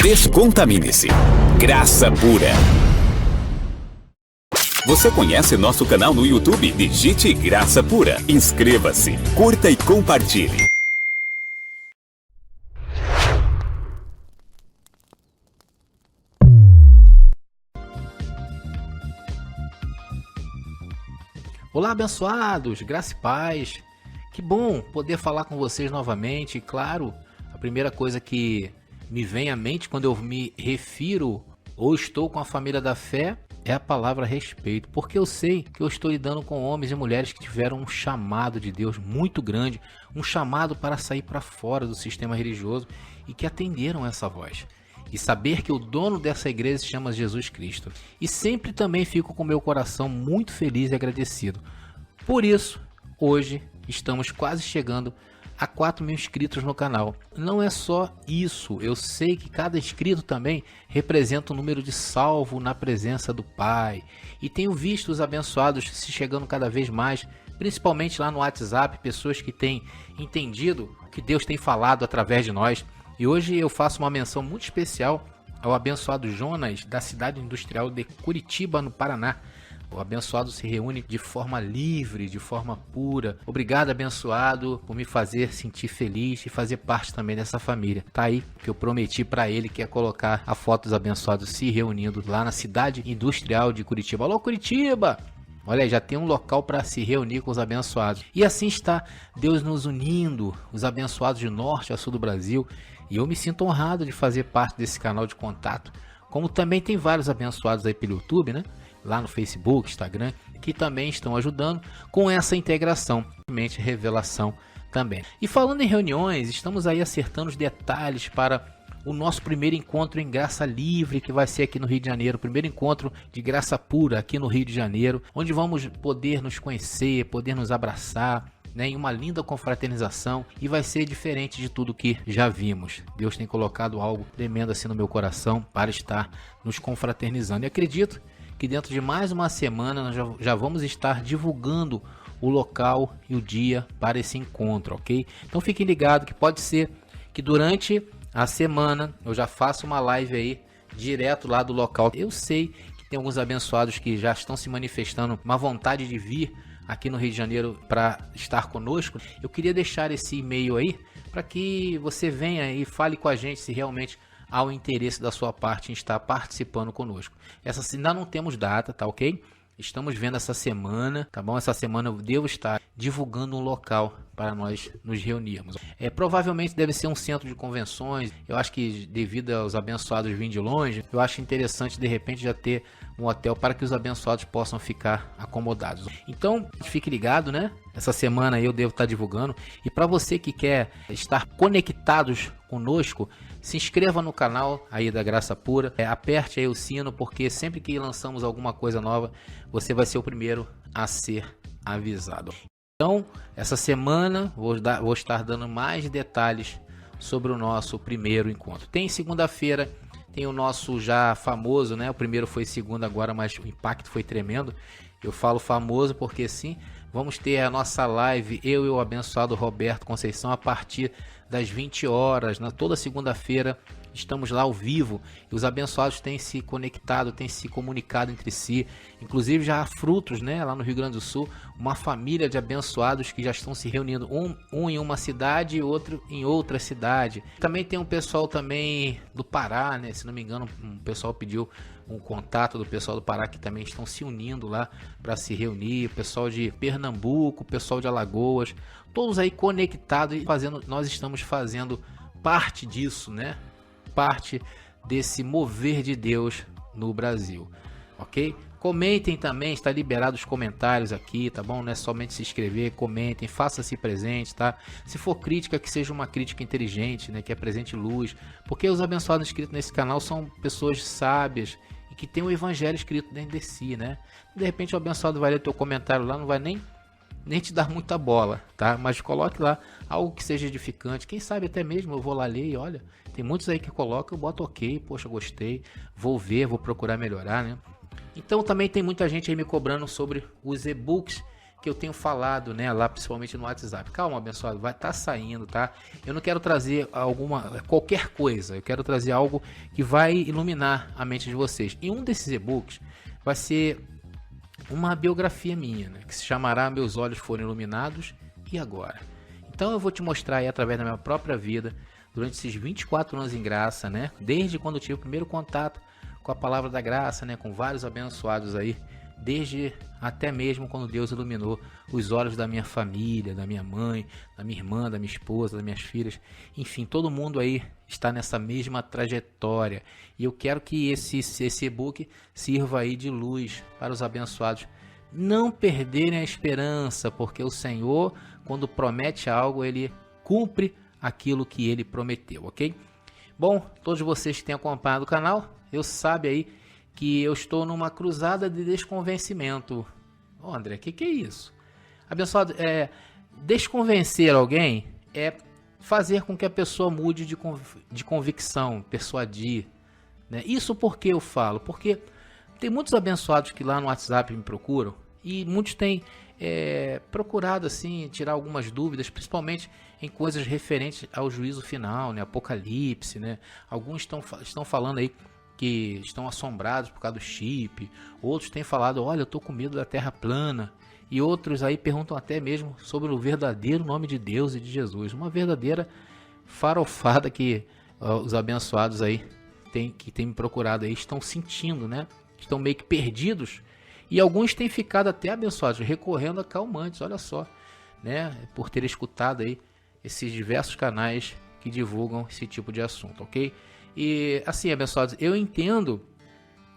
Descontamine-se. Graça pura. Você conhece nosso canal no YouTube? Digite Graça Pura. Inscreva-se, curta e compartilhe. Olá, abençoados, graça e paz. Que bom poder falar com vocês novamente. E claro, a primeira coisa que me vem à mente quando eu me refiro ou estou com a família da fé é a palavra respeito, porque eu sei que eu estou lidando com homens e mulheres que tiveram um chamado de Deus muito grande, um chamado para sair para fora do sistema religioso e que atenderam essa voz. E saber que o dono dessa igreja se chama Jesus Cristo. E sempre também fico com meu coração muito feliz e agradecido. Por isso, hoje estamos quase chegando a 4.000 inscritos no canal. Não é só isso, eu sei que cada inscrito também representa um número de salvo na presença do Pai. E tenho visto os abençoados se chegando cada vez mais, principalmente lá no WhatsApp, pessoas que têm entendido o que Deus tem falado através de nós. E hoje eu faço uma menção muito especial ao abençoado Jonas, da cidade industrial de Curitiba, no Paraná. O abençoado se reúne de forma livre, de forma pura. Obrigado, abençoado, por me fazer sentir feliz e fazer parte também dessa família. Tá aí que eu prometi para ele, que é colocar a foto dos abençoados se reunindo lá na cidade industrial de Curitiba. Alô, Curitiba! Olha aí, já tem um local para se reunir com os abençoados. E assim está Deus nos unindo, os abençoados de norte a sul do Brasil. E eu me sinto honrado de fazer parte desse canal de contato. Como também tem vários abençoados aí pelo YouTube, né? Lá no Facebook, Instagram, que também estão ajudando com essa integração, revelação também. E falando em reuniões, estamos aí acertando os detalhes para o nosso primeiro encontro em Graça Livre, que vai ser aqui no Rio de Janeiro, o primeiro encontro de graça pura aqui no Rio de Janeiro, onde vamos poder nos conhecer, poder nos abraçar, né, em uma linda confraternização, e vai ser diferente de tudo que já vimos. Deus tem colocado algo tremendo assim no meu coração para estar nos confraternizando, e acredito que dentro de mais uma semana nós já vamos estar divulgando o local e o dia para esse encontro, ok? Então fiquem ligados que pode ser que durante a semana eu já faça uma live aí direto lá do local. Eu sei que tem alguns abençoados que já estão se manifestando uma vontade de vir aqui no Rio de Janeiro para estar conosco. Eu queria deixar esse e-mail aí para que você venha e fale com a gente se realmente há o interesse da sua parte em estar participando conosco. Essa ainda não temos data, tá ok? Estamos vendo essa semana, tá bom? Essa semana eu devo estar divulgando um local para nós nos reunirmos. Provavelmente deve ser um centro de convenções. Eu acho que devido aos abençoados virem de longe, eu acho interessante de repente já ter um hotel para que os abençoados possam ficar acomodados. Então, fique ligado, né? Essa semana aí eu devo estar divulgando. E para você que quer estar conectados conosco, se inscreva no canal aí da Graça Pura, aperte aí o sino, porque sempre que lançamos alguma coisa nova, você vai ser o primeiro a ser avisado. Então, essa semana vou estar dando mais detalhes sobre o nosso primeiro encontro. Tem segunda-feira, tem o nosso já famoso, né? O primeiro foi segunda agora, mas o impacto foi tremendo. Eu falo famoso porque sim, vamos ter a nossa live, eu e o abençoado Roberto Conceição, a partir das 20 horas, toda segunda-feira estamos lá ao vivo, e os abençoados têm se conectado, têm se comunicado entre si, inclusive já há frutos, né, lá no Rio Grande do Sul, uma família de abençoados que já estão se reunindo, um em uma cidade e outro em outra cidade. Também tem um pessoal também do Pará, né, se não me engano, um pessoal pediu um contato do pessoal do Pará, que também estão se unindo lá para se reunir, o pessoal de Pernambuco, o pessoal de Alagoas, todos aí conectados e nós estamos fazendo parte disso, né? Parte desse mover de Deus no Brasil, ok? Comentem também, está liberado os comentários aqui, tá bom? Não é somente se inscrever, comentem, faça-se presente, tá? Se for crítica, que seja uma crítica inteligente, né? Que apresente luz, porque os abençoados inscritos nesse canal são pessoas sábias e que tem o evangelho escrito dentro de si, né? De repente o abençoado vai ler teu comentário lá, não vai nem te dar muita bola, tá? Mas coloque lá algo que seja edificante. Quem sabe até mesmo eu vou lá ler e olha, tem muitos aí que colocam, eu boto ok, poxa, gostei, vou ver, vou procurar melhorar, né? Então também tem muita gente aí me cobrando sobre os e-books que eu tenho falado, né, lá principalmente no WhatsApp. Calma, abençoado, vai estar saindo, tá? Eu não quero trazer qualquer coisa, eu quero trazer algo que vai iluminar a mente de vocês. E um desses e-books vai ser uma biografia minha, né, que se chamará Meus Olhos Foram Iluminados e Agora. Então eu vou te mostrar aí através da minha própria vida, durante esses 24 anos em graça, né, desde quando eu tive o primeiro contato com a palavra da graça, né, com vários abençoados aí, desde até mesmo quando Deus iluminou os olhos da minha família, da minha mãe, da minha irmã, da minha esposa, das minhas filhas, enfim, todo mundo aí está nessa mesma trajetória, e eu quero que esse e-book sirva aí de luz para os abençoados não perderem a esperança, porque o Senhor, quando promete algo, Ele cumpre aquilo que Ele prometeu, ok? Bom, todos vocês que têm acompanhado o canal, eu sabem aí que eu estou numa cruzada de desconvencimento. Ô, André, o que é isso? Abençoado, desconvencer alguém é fazer com que a pessoa mude de convicção, persuadir, né? Isso por que eu falo? Porque tem muitos abençoados que lá no WhatsApp me procuram e muitos têm procurado assim tirar algumas dúvidas, principalmente em coisas referentes ao juízo final, né? Apocalipse, né? Alguns estão falando aí que estão assombrados por causa do chip, outros têm falado, olha, eu estou com medo da Terra plana, e outros aí perguntam até mesmo sobre o verdadeiro nome de Deus e de Jesus, uma verdadeira farofada que os abençoados aí que têm me procurado aí estão sentindo, né? Estão meio que perdidos, e alguns têm ficado até abençoados, recorrendo a calmantes, olha só, né? Por ter escutado aí esses diversos canais que divulgam esse tipo de assunto, ok? E assim, abençoados, eu entendo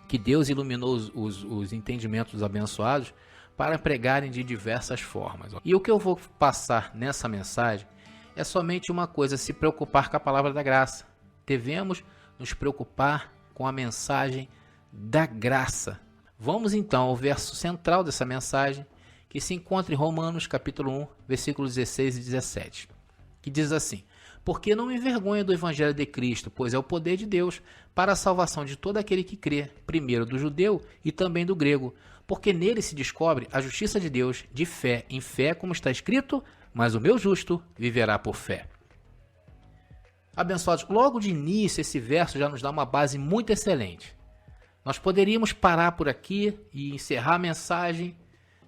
que Deus iluminou os entendimentos dos abençoados para pregarem de diversas formas. E o que eu vou passar nessa mensagem é somente uma coisa: se preocupar com a palavra da graça. Devemos nos preocupar com a mensagem da graça. Vamos então ao verso central dessa mensagem, que se encontra em Romanos capítulo 1, versículos 16 e 17, que diz assim: porque não me envergonho do evangelho de Cristo, pois é o poder de Deus para a salvação de todo aquele que crê, primeiro do judeu e também do grego, porque nele se descobre a justiça de Deus de fé em fé, como está escrito, mas o meu justo viverá por fé. Abençoados, logo de início esse verso já nos dá uma base muito excelente. Nós poderíamos parar por aqui e encerrar a mensagem,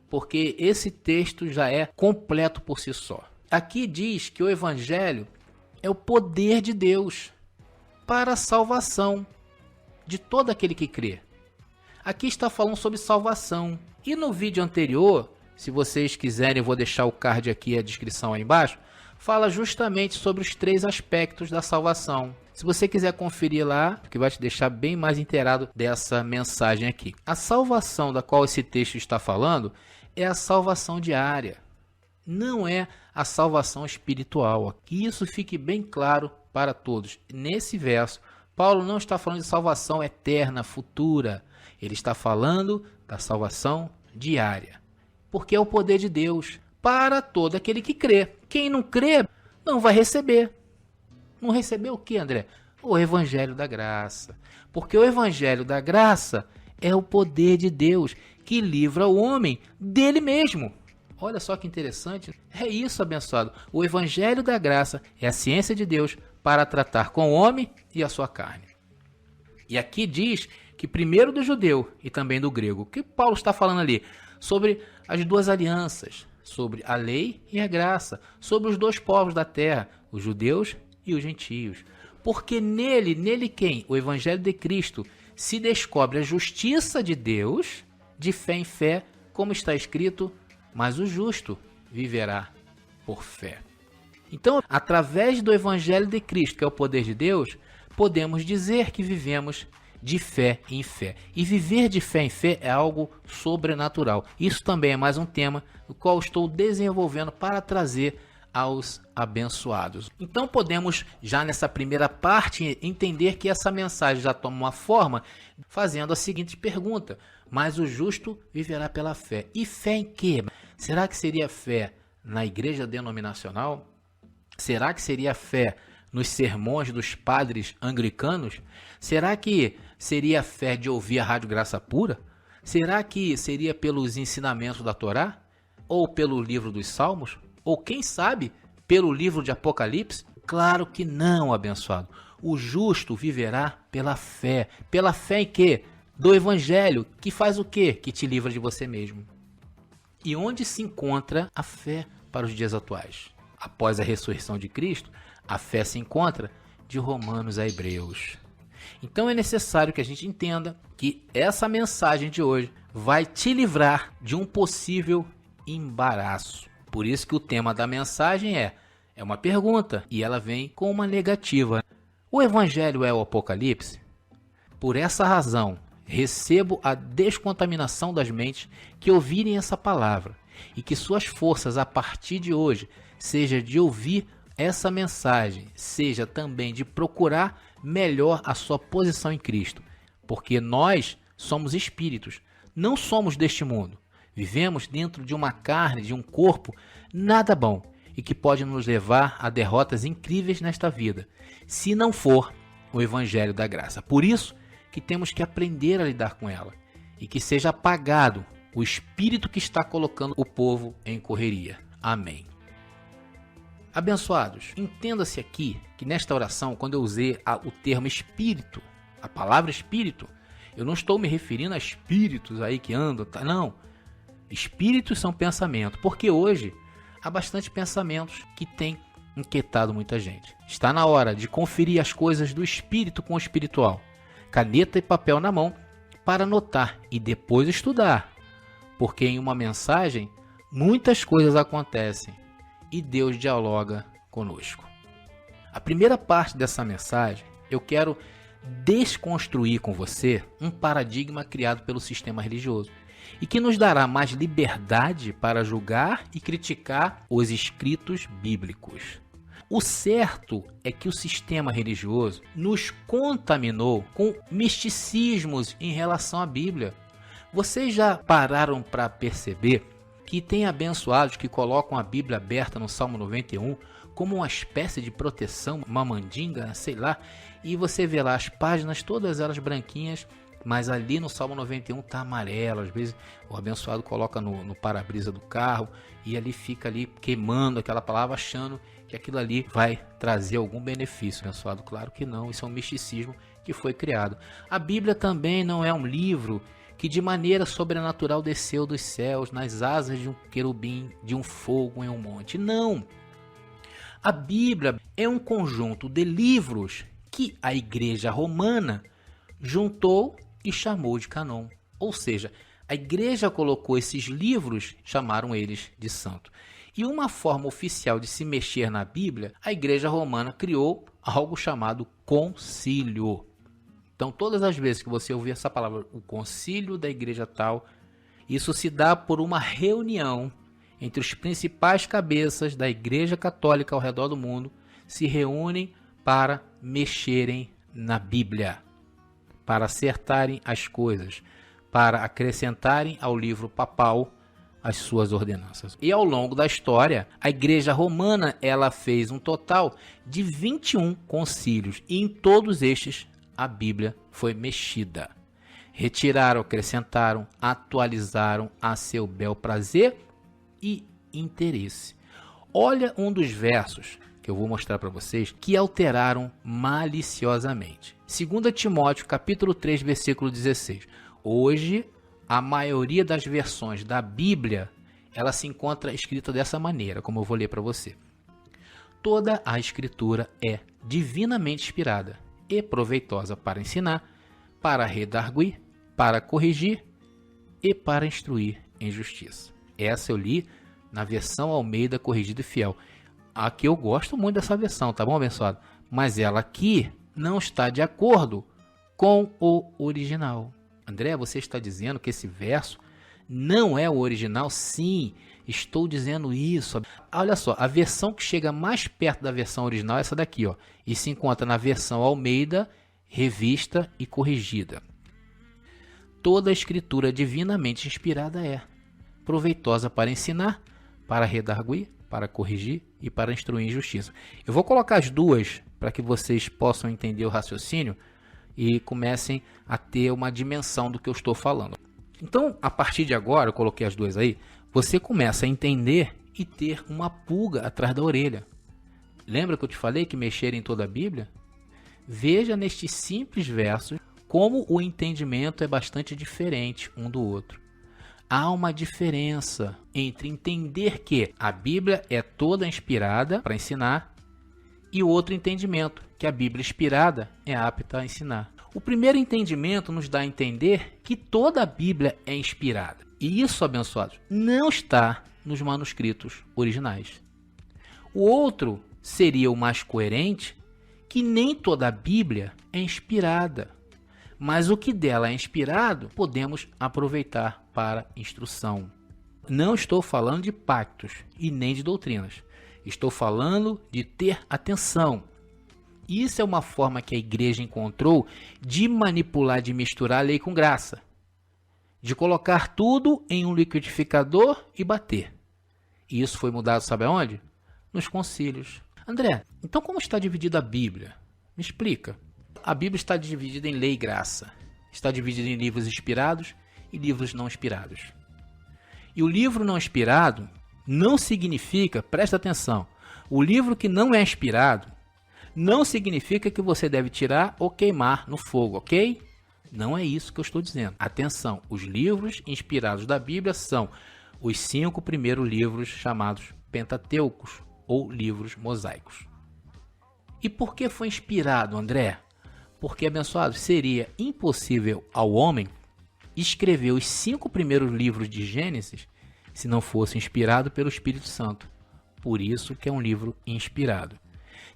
porque esse texto já é completo por si só. Aqui diz que o evangelho é o poder de Deus para a salvação de todo aquele que crê. Aqui está falando sobre salvação. E no vídeo anterior, se vocês quiserem, eu vou deixar o card aqui, a descrição aí embaixo, fala justamente sobre os 3 aspectos da salvação. Se você quiser conferir lá, que vai te deixar bem mais inteirado dessa mensagem aqui. A salvação da qual esse texto está falando é a salvação diária. Não é a salvação espiritual. Que isso fique bem claro para todos. Nesse verso, Paulo não está falando de salvação eterna, futura. Ele está falando da salvação diária. Porque é o poder de Deus para todo aquele que crê. Quem não crê, não vai receber. Não receber o que, André? O evangelho da graça. Porque o evangelho da graça é o poder de Deus que livra o homem dele mesmo. Olha só que interessante. É isso, abençoado. O evangelho da graça é a ciência de Deus para tratar com o homem e a sua carne. E aqui diz que primeiro do judeu e também do grego. O que Paulo está falando ali? Sobre as 2 alianças, sobre a lei e a graça, sobre os 2 povos da terra, os judeus e os gentios. Porque nele quem? O evangelho de Cristo se descobre a justiça de Deus de fé em fé, como está escrito, mas o justo viverá por fé. Então, através do evangelho de Cristo, que é o poder de Deus, podemos dizer que vivemos de fé em fé. E viver de fé em fé é algo sobrenatural. Isso também é mais um tema do qual estou desenvolvendo para trazer aos abençoados. Então podemos, já nessa primeira parte, entender que essa mensagem já toma uma forma fazendo a seguinte pergunta: mas o justo viverá pela fé. E fé em quê? Será que seria fé na igreja denominacional? Será que seria fé nos sermões dos padres anglicanos? Será que seria fé de ouvir a Rádio Graça Pura? Será que seria pelos ensinamentos da Torá? ou pelo livro dos Salmos? Ou quem sabe, pelo livro de Apocalipse? Claro que não, abençoado. O justo viverá pela fé. Pela fé em quê? Do Evangelho, que faz o quê? Que te livra de você mesmo. E onde se encontra a fé para os dias atuais? Após a ressurreição de Cristo, a fé se encontra de Romanos a Hebreus. Então é necessário que a gente entenda que essa mensagem de hoje vai te livrar de um possível embaraço. Por isso que o tema da mensagem é uma pergunta e ela vem com uma negativa. O Evangelho é o Apocalipse? Por essa razão, recebo a descontaminação das mentes que ouvirem essa palavra e que suas forças a partir de hoje seja de ouvir essa mensagem, seja também de procurar melhor a sua posição em Cristo, porque nós somos espíritos, não somos deste mundo. Vivemos dentro de uma carne, de um corpo nada bom e que pode nos levar a derrotas incríveis nesta vida, se não for o Evangelho da Graça. Por isso que temos que aprender a lidar com ela e que seja apagado o espírito que está colocando o povo em correria. Amém. Abençoados, entenda-se aqui que nesta oração, quando eu usei o termo espírito, a palavra espírito, eu não estou me referindo a espíritos aí que andam, tá? Não. Espíritos são pensamento, porque hoje há bastante pensamentos que têm inquietado muita gente. Está na hora de conferir as coisas do espírito com o espiritual. Caneta e papel na mão para anotar e depois estudar. Porque em uma mensagem, muitas coisas acontecem e Deus dialoga conosco. A primeira parte dessa mensagem, eu quero desconstruir com você um paradigma criado pelo sistema religioso e que nos dará mais liberdade para julgar e criticar os escritos bíblicos. O certo é que o sistema religioso nos contaminou com misticismos em relação à Bíblia. Vocês já pararam para perceber que tem abençoados que colocam a Bíblia aberta no Salmo 91 como uma espécie de proteção, uma mandinga, sei lá, e você vê lá as páginas, todas elas branquinhas, mas ali no Salmo 91 está amarelo. Às vezes o abençoado coloca no para-brisa do carro e ali fica ali queimando aquela palavra, achando que aquilo ali vai trazer algum benefício. Abençoado, claro que não, isso é um misticismo que foi criado. A Bíblia também não é um livro que de maneira sobrenatural desceu dos céus, nas asas de um querubim, de um fogo em um monte. Não! A Bíblia é um conjunto de livros que a Igreja Romana juntou e chamou de cânon. Ou seja, a Igreja colocou esses livros, chamaram eles de santo. E uma forma oficial de se mexer na Bíblia, a Igreja Romana criou algo chamado concílio. Então, todas as vezes que você ouvir essa palavra, o concílio da igreja tal, isso se dá por uma reunião entre os principais cabeças da Igreja Católica ao redor do mundo, se reúnem para mexerem na Bíblia, para acertarem as coisas, para acrescentarem ao livro papal as suas ordenanças. E ao longo da história, a Igreja Romana ela fez um total de 21 concílios, e em todos estes a Bíblia foi mexida. Retiraram, acrescentaram, atualizaram a seu bel prazer e interesse. Olha um dos versos que eu vou mostrar para vocês que alteraram maliciosamente. 2 Timóteo, capítulo 3, versículo 16. Hoje, a maioria das versões da Bíblia, ela se encontra escrita dessa maneira, como eu vou ler para você. Toda a Escritura é divinamente inspirada e proveitosa para ensinar, para redarguir, para corrigir e para instruir em justiça. Essa eu li na versão Almeida Corrigida e Fiel. Aqui eu gosto muito dessa versão, tá bom, abençoado? Mas ela aqui não está de acordo com o original. André, você está dizendo que esse verso não é o original? Sim, estou dizendo isso. Olha só, a versão que chega mais perto da versão original é essa daqui, ó, e se encontra na versão Almeida, revista e corrigida. Toda a escritura divinamente inspirada é proveitosa para ensinar, para redarguir, para corrigir e para instruir em justiça. Eu vou colocar as duas para que vocês possam entender o raciocínio e comecem a ter uma dimensão do que eu estou falando. Então, a partir de agora, eu coloquei as duas aí, você começa a entender e ter uma pulga atrás da orelha. Lembra que eu te falei que mexer em toda a Bíblia? Veja nestes simples versos como o entendimento é bastante diferente um do outro. Há uma diferença entre entender que a Bíblia é toda inspirada para ensinar e o outro entendimento, que a Bíblia inspirada é apta a ensinar. O primeiro entendimento nos dá a entender que toda a Bíblia é inspirada. E isso, abençoados, não está nos manuscritos originais. O outro seria o mais coerente, que nem toda a Bíblia é inspirada. Mas o que dela é inspirado, podemos aproveitar para instrução. Não estou falando de pactos e nem de doutrinas. Estou falando de ter atenção. Isso é uma forma que a igreja encontrou de manipular, de misturar a lei com graça. De colocar tudo em um liquidificador e bater. E isso foi mudado, sabe aonde? Nos concílios. André, então como está dividida a Bíblia? Me explica. A Bíblia está dividida em lei e graça. Está dividida em livros inspirados e livros não inspirados. E o livro não inspirado não significa, presta atenção, o livro que não é inspirado não significa que você deve tirar ou queimar no fogo, ok? Não é isso que eu estou dizendo. Atenção, os livros inspirados da Bíblia são os 5 primeiros livros chamados Pentateucos ou livros mosaicos. E por que foi inspirado, André? Porque, abençoado, seria impossível ao homem escrever os 5 primeiros livros de Gênesis se não fosse inspirado pelo Espírito Santo. Por isso que é um livro inspirado.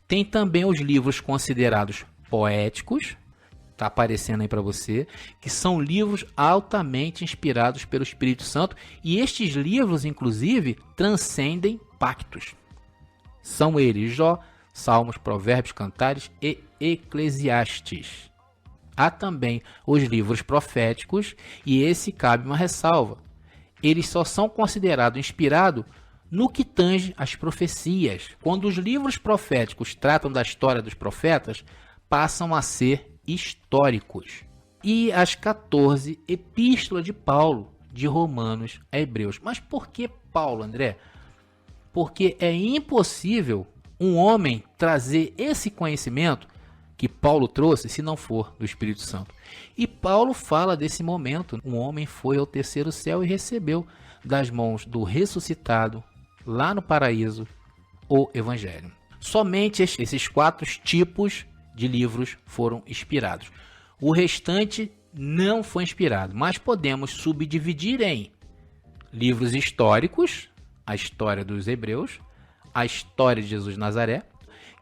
Tem também os livros considerados poéticos, está aparecendo aí para você, que são livros altamente inspirados pelo Espírito Santo, e estes livros, inclusive, transcendem pactos. São eles Jó, Salmos, Provérbios, Cantares e Eclesiastes. Há também os livros proféticos, e esse cabe uma ressalva. Eles só são considerados inspirados no que tange às profecias. Quando os livros proféticos tratam da história dos profetas, passam a ser históricos. E as 14 epístolas de Paulo, de Romanos a Hebreus. Mas por que Paulo, André? Porque é impossível um homem trazer esse conhecimento que Paulo trouxe se não for do Espírito Santo. E Paulo fala desse momento. Um homem foi ao terceiro céu e recebeu das mãos do ressuscitado, lá no paraíso, o Evangelho. Somente esses 4 tipos de livros foram inspirados. O restante não foi inspirado, mas podemos subdividir em livros históricos, a história dos hebreus, a história de Jesus de Nazaré,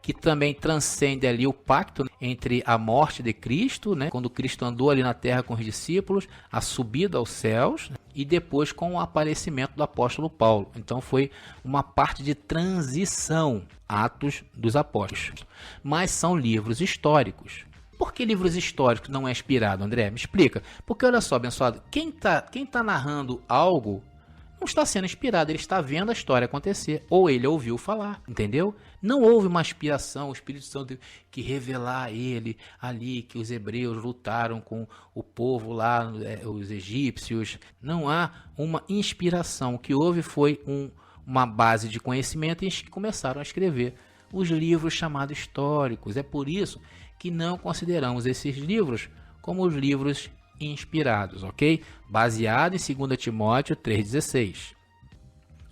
que também transcende ali o pacto entre a morte de Cristo, né, quando Cristo andou ali na terra com os discípulos, a subida aos céus, e depois com o aparecimento do apóstolo Paulo. Então foi uma parte de transição, Atos dos Apóstolos. Mas são livros históricos. Por que livros históricos não é inspirado, André? Me explica. Porque olha só, abençoado, quem tá narrando algo não está sendo inspirado, ele está vendo a história acontecer, ou ele ouviu falar, entendeu? Não houve uma inspiração, o Espírito Santo que revelar a ele ali que os hebreus lutaram com o povo lá, os egípcios. Não há uma inspiração. O que houve foi uma base de conhecimento e começaram a escrever os livros chamados históricos. É por isso que não consideramos esses livros como os livros inspirados, ok? Baseado em 2 Timóteo 3,16.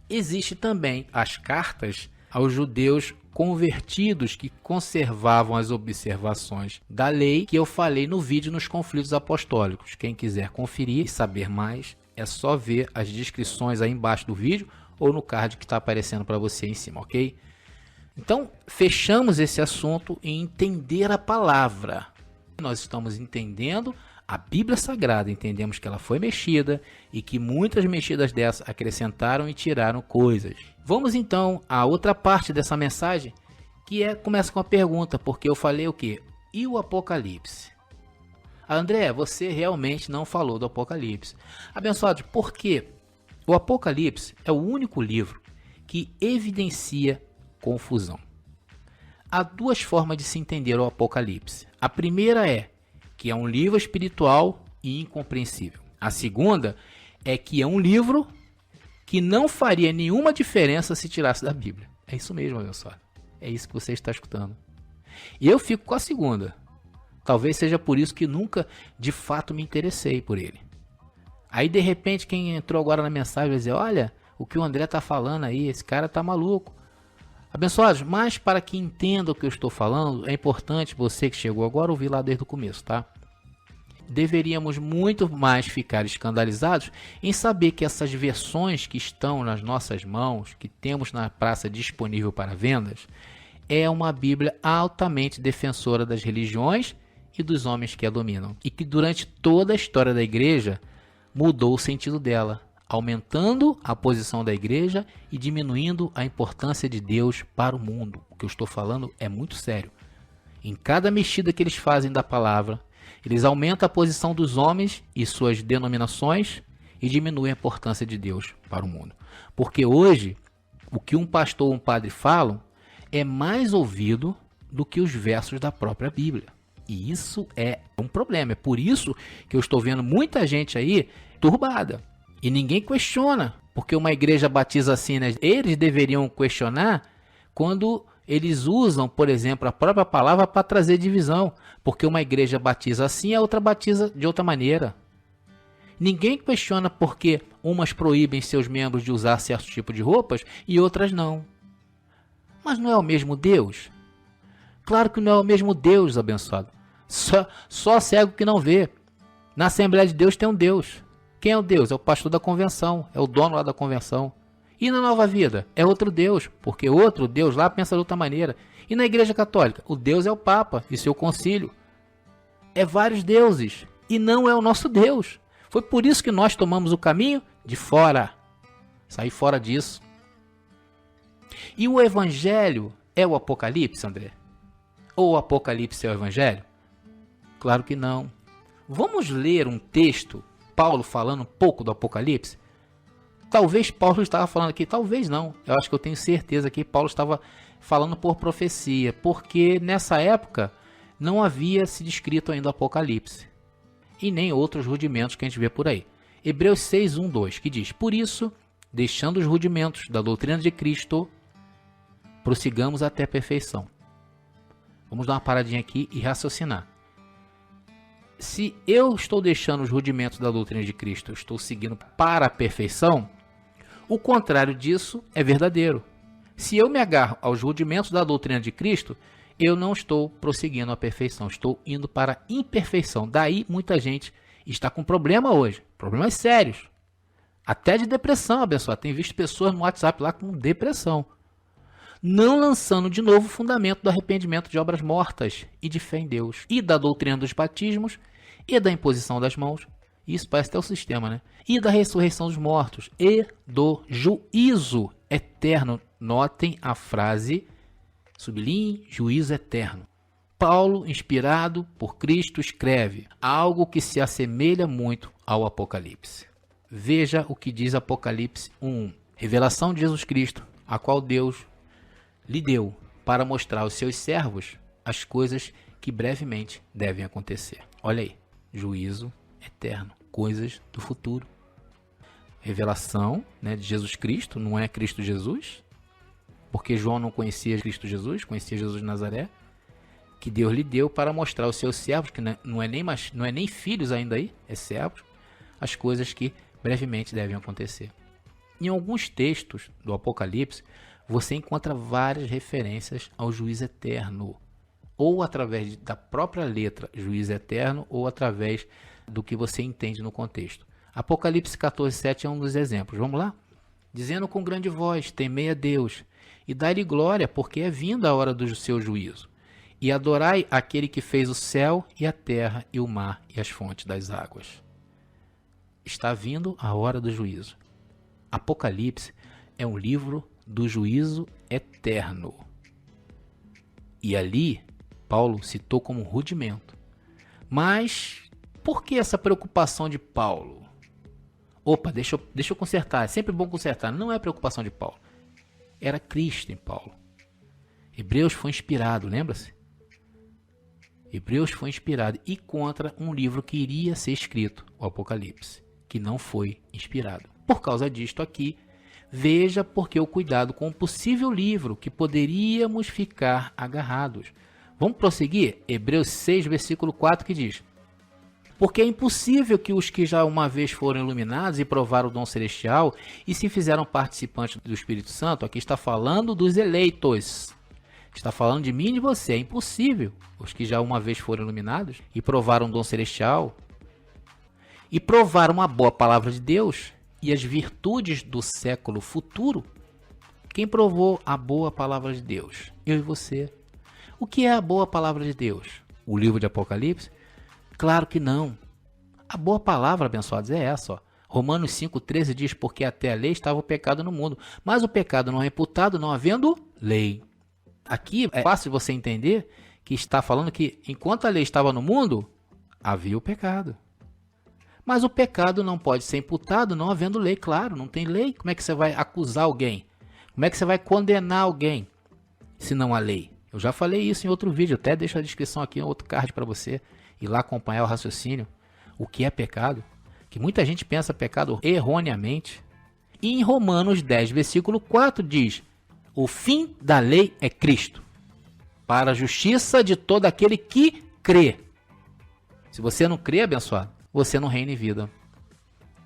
Existe também as cartas aos judeus convertidos que conservavam as observações da lei que eu falei no vídeo nos conflitos apostólicos. Quem quiser conferir e saber mais, é só ver as descrições aí embaixo do vídeo ou no card que está aparecendo para você em cima, ok? Então, fechamos esse assunto em entender a palavra. Nós estamos entendendo a Bíblia Sagrada, entendemos que ela foi mexida e que muitas mexidas dessa acrescentaram e tiraram coisas. Vamos então à outra parte dessa mensagem, que começa com a pergunta, porque eu falei o quê? E o Apocalipse? André, você realmente não falou do Apocalipse. Abençoados, por quê? O Apocalipse é o único livro que evidencia confusão. Há 2 formas de se entender o Apocalipse. A primeira é que é um livro espiritual e incompreensível. A segunda é que é um livro que não faria nenhuma diferença se tirasse da Bíblia. É isso mesmo, abençoado. É isso que você está escutando. E eu fico com a segunda. Talvez seja por isso que nunca, de fato, me interessei por ele. Aí, de repente, quem entrou agora na mensagem vai dizer, olha, o que o André está falando aí, esse cara está maluco. Abençoados, mas para que entenda o que eu estou falando, é importante você que chegou agora ouvir lá desde o começo, tá? Deveríamos muito mais ficar escandalizados em saber que essas versões que estão nas nossas mãos, que temos na praça disponível para vendas, é uma Bíblia altamente defensora das religiões e dos homens que a dominam. E que durante toda a história da igreja mudou o sentido dela, aumentando a posição da igreja e diminuindo a importância de Deus para o mundo. O que eu estou falando é muito sério. Em cada mexida que eles fazem da palavra, eles aumentam a posição dos homens e suas denominações e diminuem a importância de Deus para o mundo. Porque hoje, o que um pastor ou um padre falam é mais ouvido do que os versos da própria Bíblia. E isso é um problema. É por isso que eu estou vendo muita gente aí turbada. E ninguém questiona, porque uma igreja batiza assim, né? Eles deveriam questionar quando eles usam, por exemplo, a própria palavra para trazer divisão. Porque uma igreja batiza assim, a outra batiza de outra maneira. Ninguém questiona porque umas proíbem seus membros de usar certo tipo de roupas e outras não. Mas não é o mesmo Deus? Claro que não é o mesmo Deus, abençoado. Só cego que não vê. Na Assembleia de Deus tem um Deus. Quem é o Deus? É o pastor da convenção, é o dono lá da convenção. E na Nova Vida? É outro Deus, porque outro Deus lá pensa de outra maneira. E na Igreja Católica? O Deus é o Papa e seu concílio. É vários deuses e não é o nosso Deus. Foi por isso que nós tomamos o caminho de fora. Sair fora disso. E o Evangelho é o Apocalipse, André? Ou o Apocalipse é o Evangelho? Claro que não. Vamos ler um texto, Paulo falando um pouco do Apocalipse? Talvez Paulo estava falando aqui, talvez não. Eu acho que eu tenho certeza que Paulo estava falando por profecia, porque nessa época não havia se descrito ainda o Apocalipse. E nem outros rudimentos que a gente vê por aí. Hebreus 6, 1, 2, que diz, por isso, deixando os rudimentos da doutrina de Cristo, prossigamos até a perfeição. Vamos dar uma paradinha aqui e raciocinar. Se eu estou deixando os rudimentos da doutrina de Cristo, eu estou seguindo para a perfeição, o contrário disso é verdadeiro. Se eu me agarro aos rudimentos da doutrina de Cristo, eu não estou prosseguindo a perfeição, estou indo para a imperfeição. Daí muita gente está com problema hoje, problemas sérios. Até de depressão, abençoado. Tem visto pessoas no WhatsApp lá com depressão. Não lançando de novo o fundamento do arrependimento de obras mortas e de fé em Deus. E da doutrina dos batismos e da imposição das mãos. Isso parece até o sistema, né? E da ressurreição dos mortos e do juízo eterno. Notem a frase, sublinhe, juízo eterno. Paulo, inspirado por Cristo, escreve algo que se assemelha muito ao Apocalipse. Veja o que diz Apocalipse 1. Revelação de Jesus Cristo, a qual Deus lhe deu para mostrar aos seus servos as coisas que brevemente devem acontecer. Olha aí, juízo eterno, coisas do futuro. Revelação, né, de Jesus Cristo, não é Cristo Jesus, porque João não conhecia Cristo Jesus, conhecia Jesus de Nazaré, que Deus lhe deu para mostrar aos seus servos, que não é nem filhos ainda aí, é servos, as coisas que brevemente devem acontecer. Em alguns textos do Apocalipse, você encontra várias referências ao juízo eterno, ou através da própria letra juízo eterno, ou através do que você entende no contexto. Apocalipse 14:7 é um dos exemplos. Vamos lá? Dizendo com grande voz, temei a Deus, e dai-lhe glória, porque é vinda a hora do seu juízo. E adorai aquele que fez o céu e a terra e o mar e as fontes das águas. Está vindo a hora do juízo. Apocalipse é um livro do juízo eterno. E ali, Paulo citou como rudimento. Mas, por que essa preocupação de Paulo? Opa, deixa eu consertar. É sempre bom consertar. Não é preocupação de Paulo. Era Cristo em Paulo. Hebreus foi inspirado, lembra-se? Hebreus foi inspirado e contra um livro que iria ser escrito, o Apocalipse, que não foi inspirado. Por causa disto aqui, Veja porque o cuidado com um possível livro que poderíamos ficar agarrados. Vamos prosseguir? Hebreus 6, versículo 4, que diz: porque é impossível que os que já uma vez foram iluminados e provaram o dom celestial e se fizeram participantes do Espírito Santo, aqui está falando dos eleitos, está falando de mim e de você. É impossível os que já uma vez foram iluminados e provaram o dom celestial e provaram a boa palavra de Deus e as virtudes do século futuro. Quem provou a boa palavra de Deus? Eu e você. O que é a boa palavra de Deus? O livro de Apocalipse? Claro que não. A boa palavra, abençoados, é essa. Ó. Romanos 5,13 diz: porque até a lei estava o pecado no mundo, mas o pecado não é imputado, não havendo lei. Aqui é fácil você entender que está falando que enquanto a lei estava no mundo, havia o pecado. Mas o pecado não pode ser imputado não havendo lei, claro, não tem lei. Como é que você vai acusar alguém? Como é que você vai condenar alguém se não há lei? Eu já falei isso em outro vídeo, até deixo a descrição aqui, outro card para você ir lá acompanhar o raciocínio. O que é pecado? Que muita gente pensa pecado erroneamente. E em Romanos 10, versículo 4 diz: o fim da lei é Cristo, para a justiça de todo aquele que crê. Se você não crê, abençoado, você não reina em vida.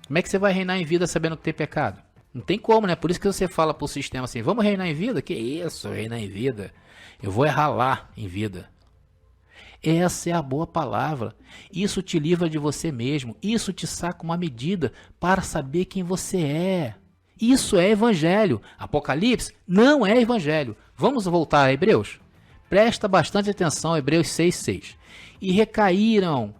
Como é que você vai reinar em vida sabendo que tem pecado? Não tem como, né? Por isso que você fala para o sistema assim: vamos reinar em vida? Que isso, reinar em vida? Eu vou ralar em vida. Essa é a boa palavra. Isso te livra de você mesmo. Isso te saca uma medida para saber quem você é. Isso é evangelho. Apocalipse não é evangelho. Vamos voltar a Hebreus? Presta bastante atenção, Hebreus 6,6. E recaíram,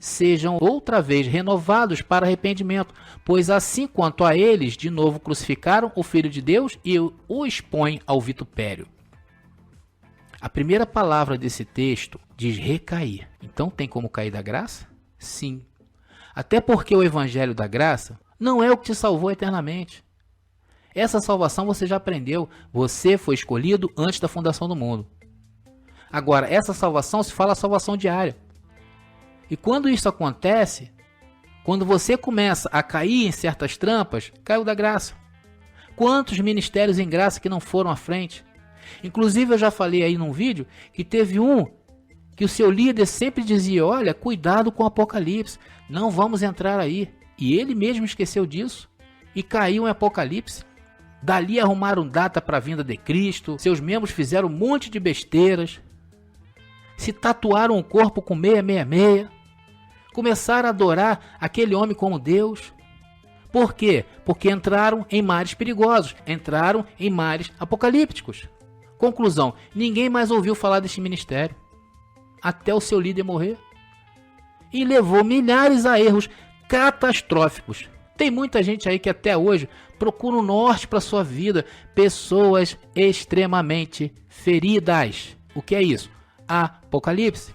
sejam outra vez renovados para arrependimento, pois assim quanto a eles, de novo crucificaram o Filho de Deus e o expõem ao vitupério. A primeira palavra desse texto diz recair. Então tem como cair da graça? Sim. Até porque o evangelho da graça não é o que te salvou eternamente. Essa salvação você já aprendeu. Você foi escolhido antes da fundação do mundo. Agora, essa salvação se fala salvação diária. E quando isso acontece, quando você começa a cair em certas trampas, caiu da graça. Quantos ministérios em graça que não foram à frente? Inclusive eu já falei aí num vídeo que teve um que o seu líder sempre dizia: olha, cuidado com o Apocalipse, não vamos entrar aí. E ele mesmo esqueceu disso e caiu em Apocalipse. Dali arrumaram data para a vinda de Cristo, seus membros fizeram um monte de besteiras, se tatuaram o corpo com 666, começaram a adorar aquele homem como Deus. Por quê? Porque entraram em mares perigosos, entraram em mares apocalípticos. Conclusão: ninguém mais ouviu falar deste ministério, até o seu líder morrer. E levou milhares a erros catastróficos. Tem muita gente aí que até hoje procura um norte para sua vida. Pessoas extremamente feridas. O que é isso? Apocalipse.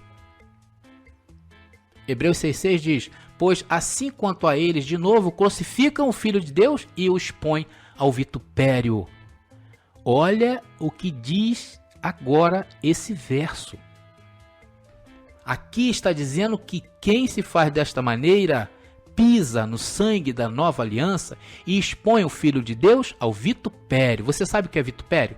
Hebreus 6,6 diz: pois assim quanto a eles, de novo, crucificam o Filho de Deus e o expõem ao vitupério. Olha o que diz agora esse verso. Aqui está dizendo que quem se faz desta maneira pisa no sangue da nova aliança e expõe o Filho de Deus ao vitupério. Você sabe o que é vitupério?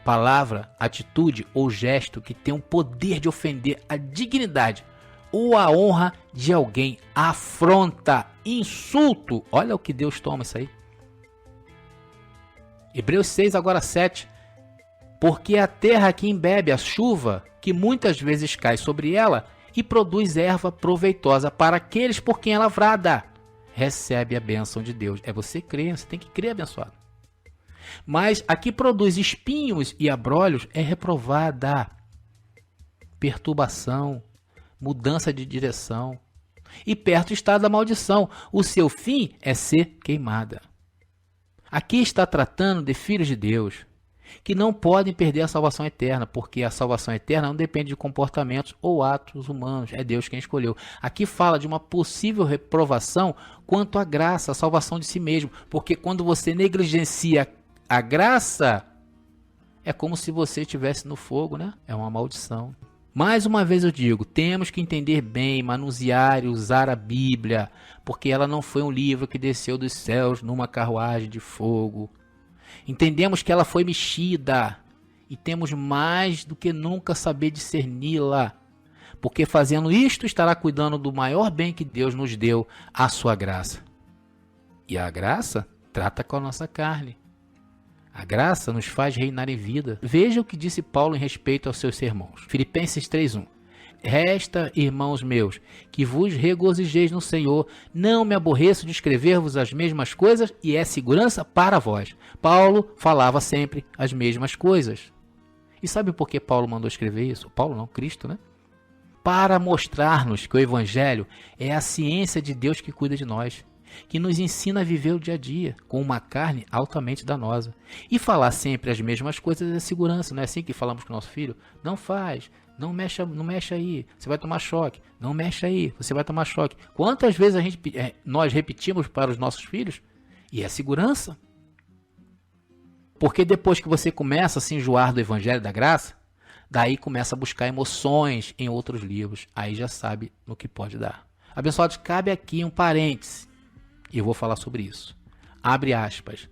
Palavra, atitude ou gesto que tem o poder de ofender a dignidade ou a honra de alguém. Afronta, insulto. Olha o que Deus toma isso aí. Hebreus 6, agora 7. Porque a terra que embebe a chuva, que muitas vezes cai sobre ela, e produz erva proveitosa para aqueles por quem é lavrada, recebe a bênção de Deus. É você crer, você tem que crer, abençoado. Mas a que produz espinhos e abrolhos é reprovada. Perturbação, mudança de direção. E perto está da maldição. O seu fim é ser queimada. Aqui está tratando de filhos de Deus, que não podem perder a salvação eterna, porque a salvação eterna não depende de comportamentos ou atos humanos, é Deus quem escolheu. Aqui fala de uma possível reprovação quanto à graça, a salvação de si mesmo, porque quando você negligencia a graça, é como se você estivesse no fogo, né? É uma maldição. Mais uma vez eu digo, temos que entender bem, manusear e usar a Bíblia, porque ela não foi um livro que desceu dos céus numa carruagem de fogo. Entendemos que ela foi mexida e temos mais do que nunca saber discerni-la, porque fazendo isto estará cuidando do maior bem que Deus nos deu, a sua graça. E a graça trata com a nossa carne. A graça nos faz reinar em vida. Veja o que disse Paulo em respeito aos seus sermões. Filipenses 3:1. Resta, irmãos meus, que vos regozijeis no Senhor. Não me aborreço de escrever-vos as mesmas coisas e é segurança para vós. Paulo falava sempre as mesmas coisas. E sabe por que Paulo mandou escrever isso? Paulo não, Cristo, né? Para mostrar-nos que o Evangelho é a ciência de Deus que cuida de nós, que nos ensina a viver o dia a dia, com uma carne altamente danosa. E falar sempre as mesmas coisas é segurança, não é assim que falamos com o nosso filho? Não faz, não mexe aí, você vai tomar choque. Não mexe aí, você vai tomar choque. Quantas vezes nós repetimos para os nossos filhos? E é segurança. Porque depois que você começa a se enjoar do Evangelho da Graça, daí começa a buscar emoções em outros livros. Aí já sabe no que pode dar. Abençoados, cabe aqui um parêntese. E eu vou falar sobre isso. Abre aspas.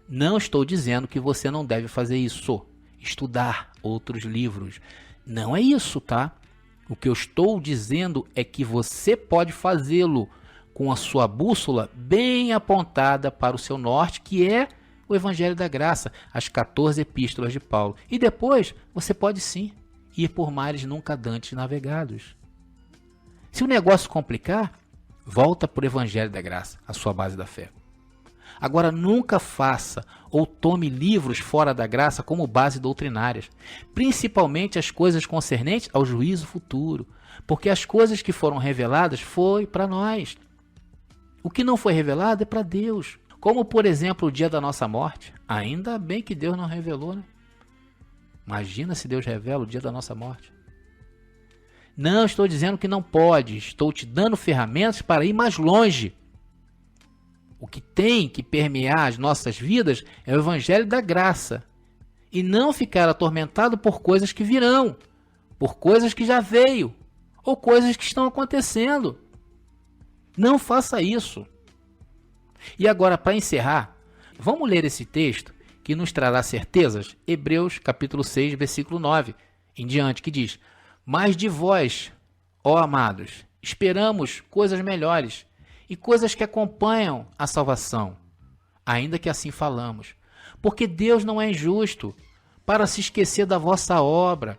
Não estou dizendo que você não deve fazer isso. Estudar outros livros. Não é isso, tá? O que eu estou dizendo é que você pode fazê-lo com a sua bússola bem apontada para o seu norte, que é o Evangelho da Graça, as 14 epístolas de Paulo. E depois, você pode sim ir por mares nunca dantes navegados. Se o negócio complicar, volta para o Evangelho da Graça, a sua base da fé. Agora, nunca faça ou tome livros fora da graça como base doutrinárias, principalmente as coisas concernentes ao juízo futuro, porque as coisas que foram reveladas foi para nós. O que não foi revelado é para Deus. Como, por exemplo, o dia da nossa morte. Ainda bem que Deus não revelou, né? Imagina se Deus revela o dia da nossa morte. Não estou dizendo que não pode. Estou te dando ferramentas para ir mais longe. O que tem que permear as nossas vidas é o Evangelho da Graça. E não ficar atormentado por coisas que virão. Por coisas que já veio. Ou coisas que estão acontecendo. Não faça isso. E agora, para encerrar, vamos ler esse texto que nos trará certezas. Hebreus capítulo 6, versículo 9 em diante, que diz: Mas de vós, ó amados, esperamos coisas melhores e coisas que acompanham a salvação, ainda que assim falamos. Porque Deus não é injusto para se esquecer da vossa obra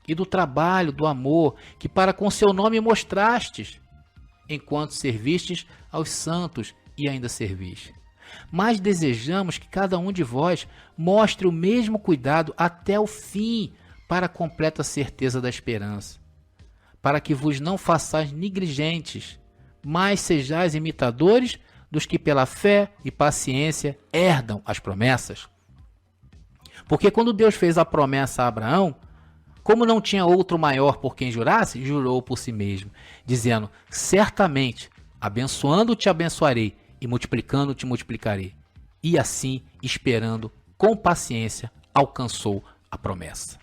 e do trabalho, do amor, que para com seu nome mostrastes, enquanto servistes aos santos e ainda servis. Mas desejamos que cada um de vós mostre o mesmo cuidado até o fim, para a completa certeza da esperança, para que vos não façais negligentes, mas sejais imitadores dos que pela fé e paciência herdam as promessas. Porque quando Deus fez a promessa a Abraão, como não tinha outro maior por quem jurasse, jurou por si mesmo, dizendo: certamente, abençoando te abençoarei, e multiplicando te multiplicarei. E assim, esperando com paciência, alcançou a promessa.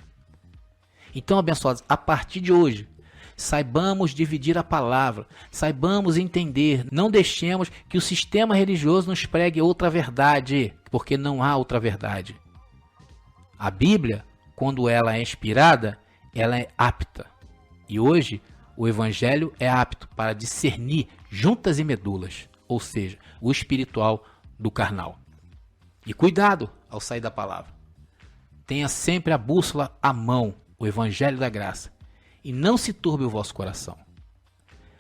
Então, abençoados, a partir de hoje, saibamos dividir a palavra, saibamos entender, não deixemos que o sistema religioso nos pregue outra verdade, porque não há outra verdade. A Bíblia, quando ela é inspirada, ela é apta. E hoje, o Evangelho é apto para discernir juntas e medulas, ou seja, o espiritual do carnal. E cuidado ao sair da palavra. Tenha sempre a bússola à mão, o Evangelho da Graça, e não se turbe o vosso coração.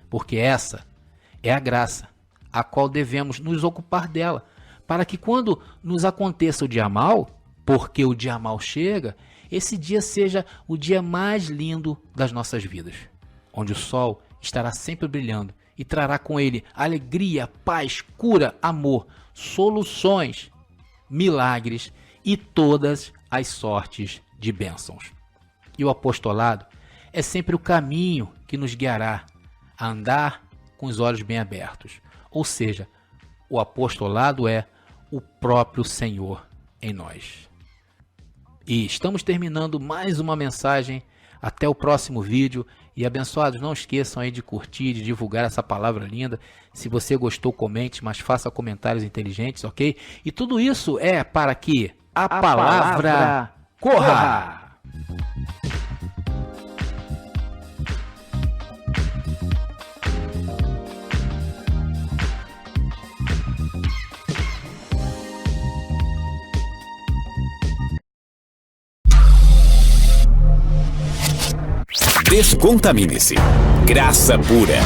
Porque essa é a graça, a qual devemos nos ocupar dela, para que quando nos aconteça o dia mau, porque o dia mau chega, esse dia seja o dia mais lindo das nossas vidas, onde o sol estará sempre brilhando e trará com ele alegria, paz, cura, amor, soluções, milagres e todas as sortes de bênçãos. E o apostolado é sempre o caminho que nos guiará a andar com os olhos bem abertos. Ou seja, o apostolado é o próprio Senhor em nós. E estamos terminando mais uma mensagem Até o próximo vídeo. E abençoados, não esqueçam aí de curtir, de divulgar essa palavra linda. Se você gostou, comente, mas faça comentários inteligentes, ok? E tudo isso é para que a palavra corra! Descontamine-se. Graça pura.